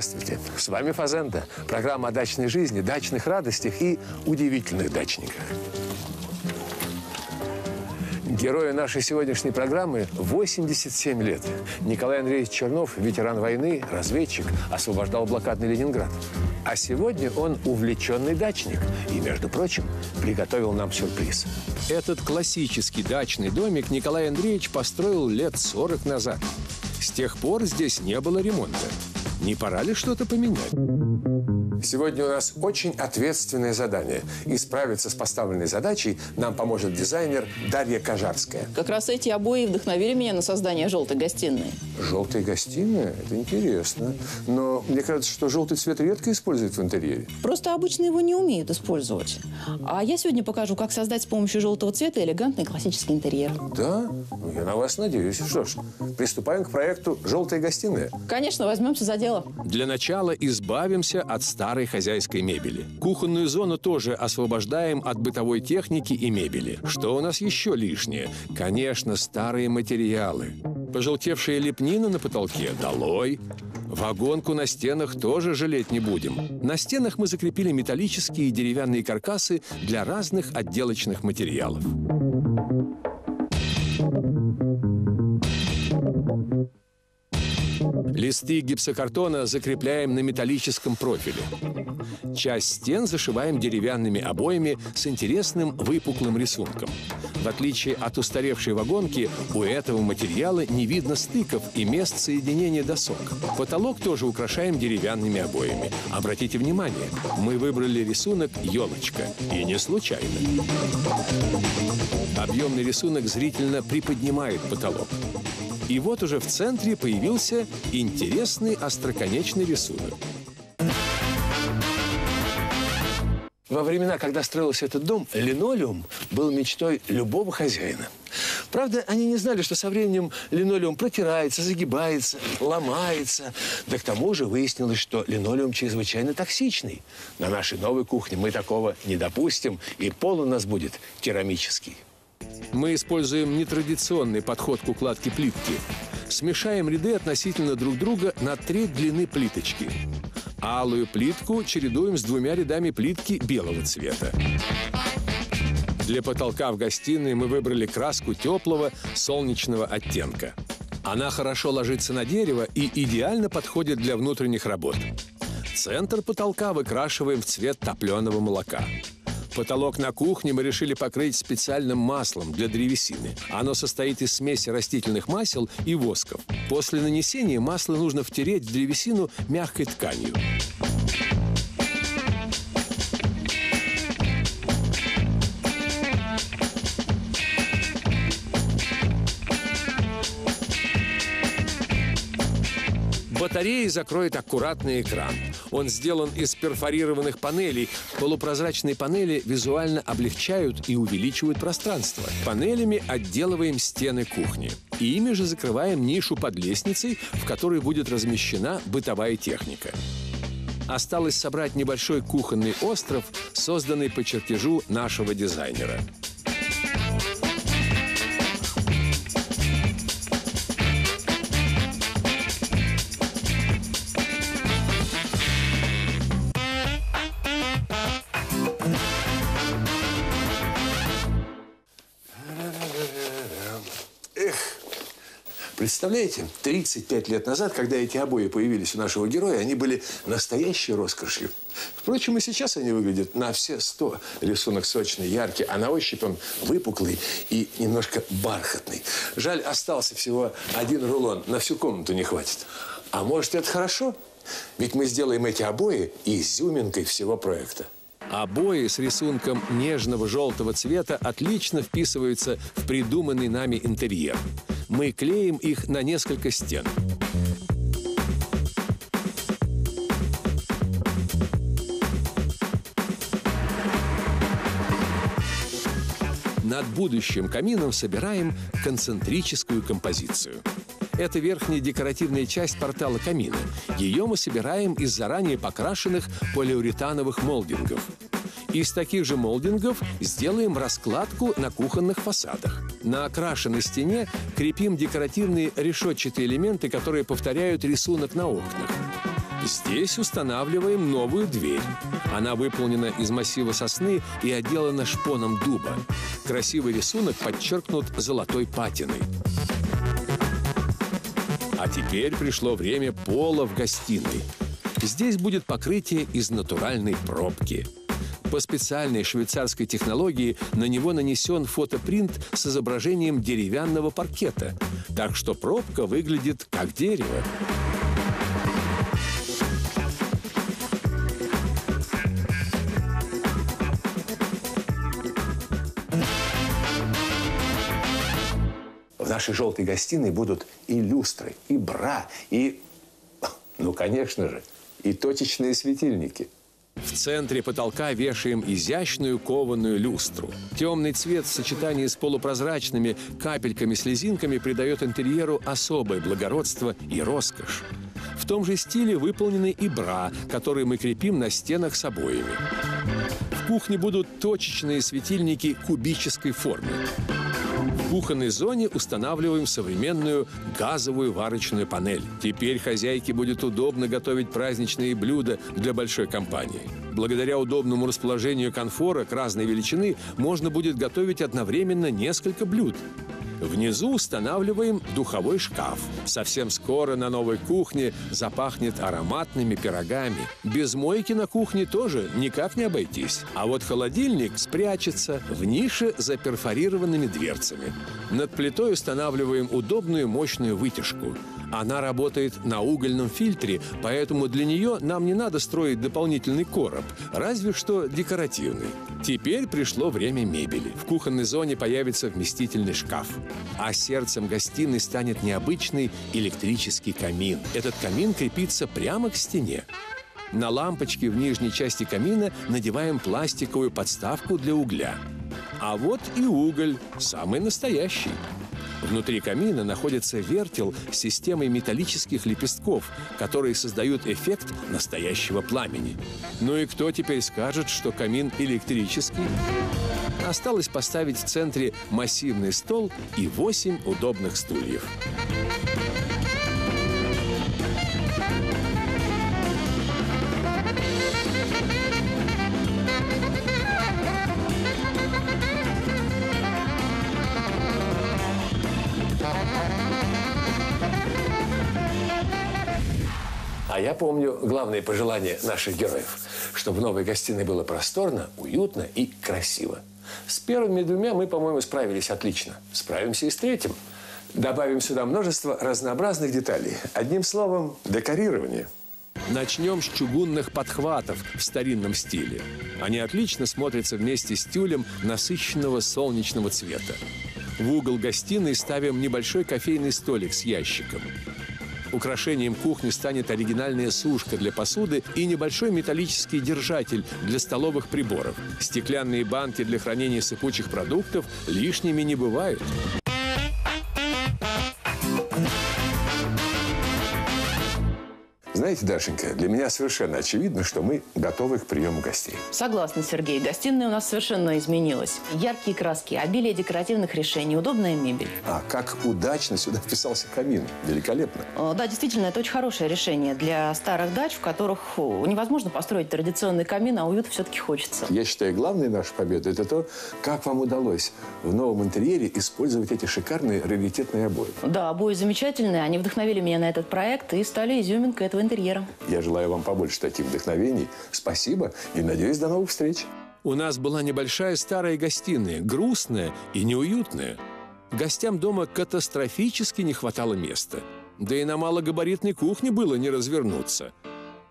Здравствуйте, с вами Фазенда. Программа о дачной жизни, дачных радостях и удивительных дачниках. Герою нашей сегодняшней программы 87 лет. Николай Андреевич Чернов, ветеран войны, разведчик, освобождал блокадный Ленинград. А сегодня он увлеченный дачник и, между прочим, приготовил нам сюрприз. Этот классический дачный домик Николай Андреевич построил лет 40 назад. С тех пор здесь не было ремонта. Не пора ли что-то поменять? Сегодня у нас очень ответственное задание. И справиться с поставленной задачей нам поможет дизайнер Дарья Кожарская. Как раз эти обои вдохновили меня на создание желтой гостиной. Желтая гостиная? Это интересно. Но мне кажется, что желтый цвет редко используют в интерьере. Просто обычно его не умеют использовать. А я сегодня покажу, как создать с помощью желтого цвета элегантный классический интерьер. Да? Ну, я на вас надеюсь. Что ж, приступаем к проекту «Желтая гостиная». Конечно, возьмемся за дело. Для начала избавимся от старой хозяйской мебели. Кухонную зону тоже освобождаем от бытовой техники и мебели. Что у нас еще лишнее? Конечно, старые материалы. Пожелтевшая лепнина на потолке – долой. Вагонку на стенах тоже жалеть не будем. На стенах мы закрепили металлические и деревянные каркасы для разных отделочных материалов. Листы гипсокартона закрепляем на металлическом профиле. Часть стен зашиваем деревянными обоями с интересным выпуклым рисунком. В отличие от устаревшей вагонки, у этого материала не видно стыков и мест соединения досок. Потолок тоже украшаем деревянными обоями. Обратите внимание, мы выбрали рисунок «Елочка». И не случайно. Объемный рисунок зрительно приподнимает потолок. И вот уже в центре появился интересный остроконечный рисунок. Во времена, когда строился этот дом, линолеум был мечтой любого хозяина. Правда, они не знали, что со временем линолеум протирается, загибается, ломается. Да к тому же выяснилось, что линолеум чрезвычайно токсичный. На нашей новой кухне мы такого не допустим, и пол у нас будет керамический. Мы используем нетрадиционный подход к укладке плитки. Смешаем ряды относительно друг друга на треть длины плиточки. Алую плитку чередуем с двумя рядами плитки белого цвета. Для потолка в гостиной мы выбрали краску теплого солнечного оттенка. Она хорошо ложится на дерево и идеально подходит для внутренних работ. Центр потолка выкрашиваем в цвет топленого молока. Потолок на кухне мы решили покрыть специальным маслом для древесины. Оно состоит из смеси растительных масел и восков. После нанесения масло нужно втереть в древесину мягкой тканью. Батареи закроет аккуратный экран. Он сделан из перфорированных панелей. Полупрозрачные панели визуально облегчают и увеличивают пространство. Панелями отделываем стены кухни. И ими же закрываем нишу под лестницей, в которой будет размещена бытовая техника. Осталось собрать небольшой кухонный остров, созданный по чертежу нашего дизайнера. Представляете, 35 лет назад, когда эти обои появились у нашего героя, они были настоящей роскошью. Впрочем, и сейчас они выглядят на все 100. Рисунок сочный, яркий, а на ощупь он выпуклый и немножко бархатный. Жаль, остался всего один рулон, на всю комнату не хватит. А может, это хорошо? Ведь мы сделаем эти обои изюминкой всего проекта. Обои с рисунком нежного желтого цвета отлично вписываются в придуманный нами интерьер. Мы клеим их на несколько стен. Над будущим камином собираем концентрическую композицию. Это верхняя декоративная часть портала камина. Ее мы собираем из заранее покрашенных полиуретановых молдингов. Из таких же молдингов сделаем раскладку на кухонных фасадах. На окрашенной стене крепим декоративные решетчатые элементы, которые повторяют рисунок на окнах. Здесь устанавливаем новую дверь. Она выполнена из массива сосны и отделана шпоном дуба. Красивый рисунок подчеркнут золотой патиной. А теперь пришло время пола в гостиной. Здесь будет покрытие из натуральной пробки. По специальной швейцарской технологии на него нанесен фотопринт с изображением деревянного паркета. Так что пробка выглядит как дерево. В нашей желтой гостиной будут и люстры, и бра, и, ну, конечно же, и точечные светильники. В центре потолка вешаем изящную кованую люстру. Темный цвет в сочетании с полупрозрачными капельками-слезинками придает интерьеру особое благородство и роскошь. В том же стиле выполнены и бра, которые мы крепим на стенах с обоями. В кухне будут точечные светильники кубической формы. В кухонной зоне устанавливаем современную газовую варочную панель. Теперь хозяйке будет удобно готовить праздничные блюда для большой компании. Благодаря удобному расположению конфорок разной величины можно будет готовить одновременно несколько блюд. Внизу устанавливаем духовой шкаф. Совсем скоро на новой кухне запахнет ароматными пирогами. Без мойки на кухне тоже никак не обойтись. А вот холодильник спрячется в нише за перфорированными дверцами. Над плитой устанавливаем удобную мощную вытяжку. Она работает на угольном фильтре, поэтому для нее нам не надо строить дополнительный короб, разве что декоративный. Теперь пришло время мебели. В кухонной зоне появится вместительный шкаф. А сердцем гостиной станет необычный электрический камин. Этот камин крепится прямо к стене. На лампочке в нижней части камина надеваем пластиковую подставку для угля. А вот и уголь, самый настоящий. Внутри камина находится вертел с системой металлических лепестков, которые создают эффект настоящего пламени. Ну и кто теперь скажет, что камин электрический? Осталось поставить в центре массивный стол и 8 удобных стульев. А я помню главное пожелание наших героев, чтобы в новой гостиной было просторно, уютно и красиво. С первыми двумя мы, по-моему, справились отлично. Справимся и с третьим. Добавим сюда множество разнообразных деталей. Одним словом, декорирование. Начнем с чугунных подхватов в старинном стиле. Они отлично смотрятся вместе с тюлем насыщенного солнечного цвета. В угол гостиной ставим небольшой кофейный столик с ящиком. Украшением кухни станет оригинальная сушка для посуды и небольшой металлический держатель для столовых приборов. Стеклянные банки для хранения сыпучих продуктов лишними не бывают. Знаете, Дашенька, для меня совершенно очевидно, что мы готовы к приему гостей. Согласна, Сергей. Гостиная у нас совершенно изменилась. Яркие краски, обилие декоративных решений, удобная мебель. А как удачно сюда вписался камин. Великолепно. Да, действительно, это очень хорошее решение для старых дач, в которых невозможно построить традиционный камин, а уют все-таки хочется. Я считаю, главной нашей победой – это то, как вам удалось в новом интерьере использовать эти шикарные раритетные обои. Да, обои замечательные. Они вдохновили меня на этот проект и стали изюминкой этого интерьера. Я желаю вам побольше таких вдохновений. Спасибо и надеюсь, до новых встреч. У нас была небольшая старая гостиная, грустная и неуютная. Гостям дома катастрофически не хватало места. Да и на малогабаритной кухне было не развернуться.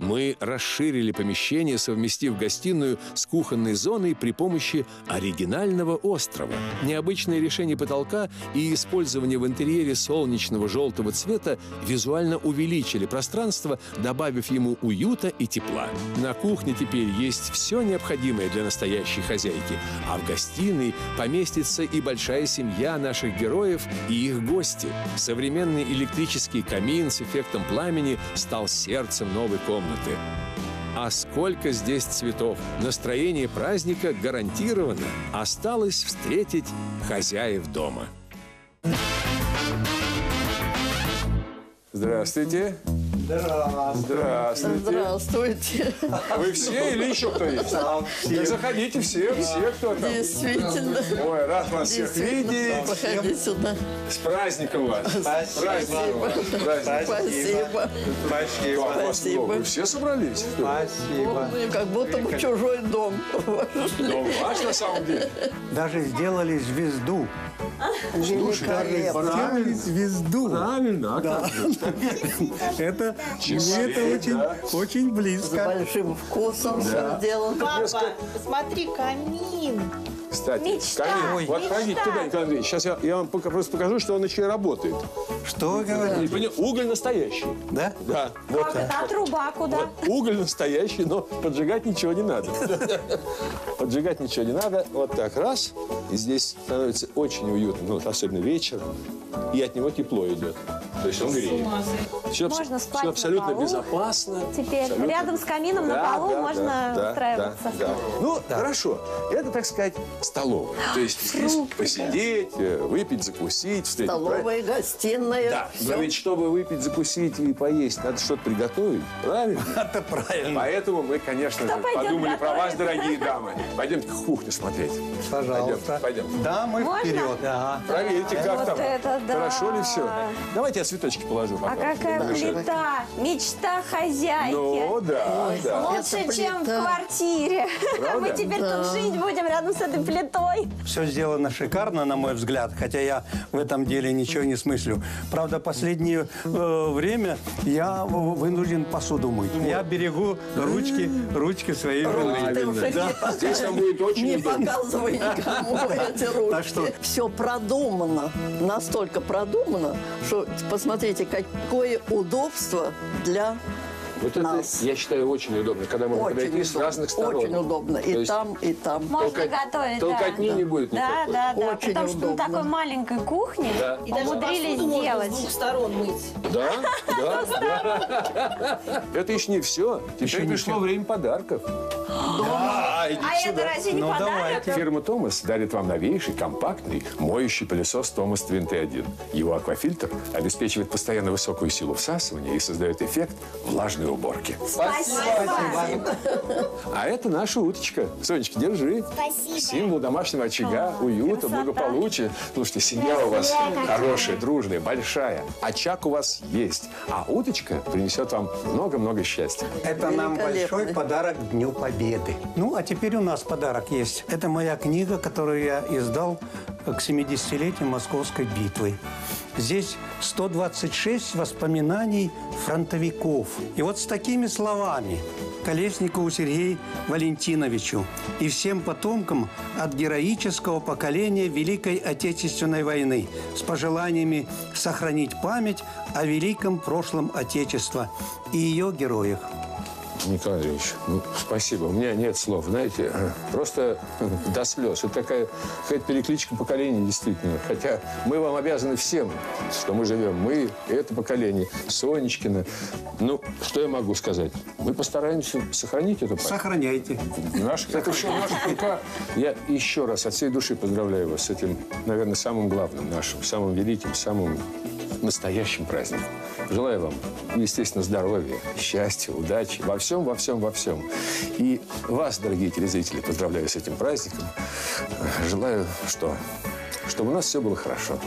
Мы расширили помещение, совместив гостиную с кухонной зоной при помощи оригинального острова. Необычное решение потолка и использование в интерьере солнечного желтого цвета визуально увеличили пространство, добавив ему уюта и тепла. На кухне теперь есть все необходимое для настоящей хозяйки, а в гостиной поместится и большая семья наших героев и их гости. Современный электрический камин с эффектом пламени стал сердцем новой комнаты. А сколько здесь цветов! Настроение праздника гарантировано. Осталось встретить хозяев дома. Здравствуйте. Здравствуйте. Здравствуйте. Вы все или еще кто есть? Так заходите все, кто там. Действительно. Ой, рад вас всех видеть. Проходи сюда. С праздником вас. С праздником вас. Спасибо. Спасибо. Вы все собрались? Спасибо. Как будто бы чужой дом. Ну, ваш на самом деле. Даже сделали звезду. Великолепно. Звезду. Правильно, а как же? Это Часы, мне это да. очень С близко. большим вкусом все сделано. Папа, посмотри, камин. Кстати, Мечта. камин. Вот Мечта. ходите туда, Николай Андреевич. Сейчас я вам просто покажу, что он еще и работает. Что вы говорите? Уголь настоящий. Да? Да. Вот. Папа, а труба куда? Вот уголь настоящий, но поджигать ничего не надо. Поджигать ничего не надо. Вот так раз. И здесь становится очень уютно. Ну, особенно вечером. И от него тепло идет. То есть он греет. Все, Можно спать все на абсолютно полу. безопасно. Теперь Абсолютно. рядом с камином на Да, полу да, можно да, устраиваться. да. Ну, хорошо. Это, так сказать, столовая. То есть здесь посидеть, выпить, закусить, встретить. Столовая, гостиная. Да, всё. но ведь чтобы выпить, закусить и поесть, надо что-то приготовить, правильно? Это правильно. Поэтому мы, конечно же, пойдем подумали про вас, готовить? дорогие дамы. Пойдемте к кухне смотреть. Пожалуйста. Пойдем. Да, мы Можно? вперед. Ага. Проверьте, как Вот там. это да. Хорошо ли все? Давайте я цветочки положу пока. А какая на мешок. плита! Мечта хозяйки! Ну, да, да. Лучше, Это чем в плита. квартире. Мы теперь тут жить будем рядом с этой плитой. Все сделано шикарно, на мой взгляд, хотя я в этом деле ничего не смыслю. Правда, последнее время я вынужден посуду мыть. Я берегу ручки своей жены. Ты уже Здесь нам будет очень не удобно. показывай никому эти Так что- ручки. Все продумано, настолько продумано, что посмотрите, какое удобство для Вот это, нас. я считаю, очень удобно, когда можно Очень подойти с удобно. разных сторон. Очень удобно. То И есть там, и там. Можно толкать- готовить, толкотни да. не будет Да, никакой. да, да. Очень Потому что на удобно. такой маленькой кухне Да. умудрились сделать. сторон мыть. Да, да. Это еще не все. Теперь пришло время подарков. Да, идите А сюда. это разве не Ну, подарок? давайте. Фирма «Томас» дарит вам новейший, компактный, моющий пылесос «Томас Твин Т1». Его аквафильтр обеспечивает постоянно высокую силу всасывания и создает эффект влажной уборки. Спасибо. А это наша уточка. Сонечка, держи. Спасибо. Символ домашнего очага, уюта, красота. благополучия. Слушайте, семья у вас хорошая, дружная, большая. Очаг у вас есть. А уточка принесет вам много-много счастья. Это нам Великолепно. большой подарок к Дню Победы. Ну, а теперь у нас подарок есть. Это моя книга, которую я издал к 70-летию Московской битвы. Здесь 126 воспоминаний фронтовиков. И вот с такими словами. Колесникову Сергею Валентиновичу и всем потомкам от героического поколения Великой Отечественной войны с пожеланиями сохранить память о великом прошлом Отечества и ее героях. Николай Андреевич, ну, спасибо. У меня нет слов, знаете, просто до слез. Это такая какая-то перекличка поколений, действительно. Хотя мы вам обязаны всем, что мы живем. Мы, это поколение, Сонечкина. Ну, что я могу сказать? Мы постараемся сохранить эту память. Сохраняйте. Это все в наших руках. Я еще раз от всей души поздравляю вас с этим, наверное, самым главным нашим, самым великим, самым настоящим праздником. Желаю вам, естественно, здоровья, счастья, удачи во всем, во всем, во всем. И вас, дорогие телезрители, поздравляю с этим праздником. Желаю, чтобы у нас все было хорошо.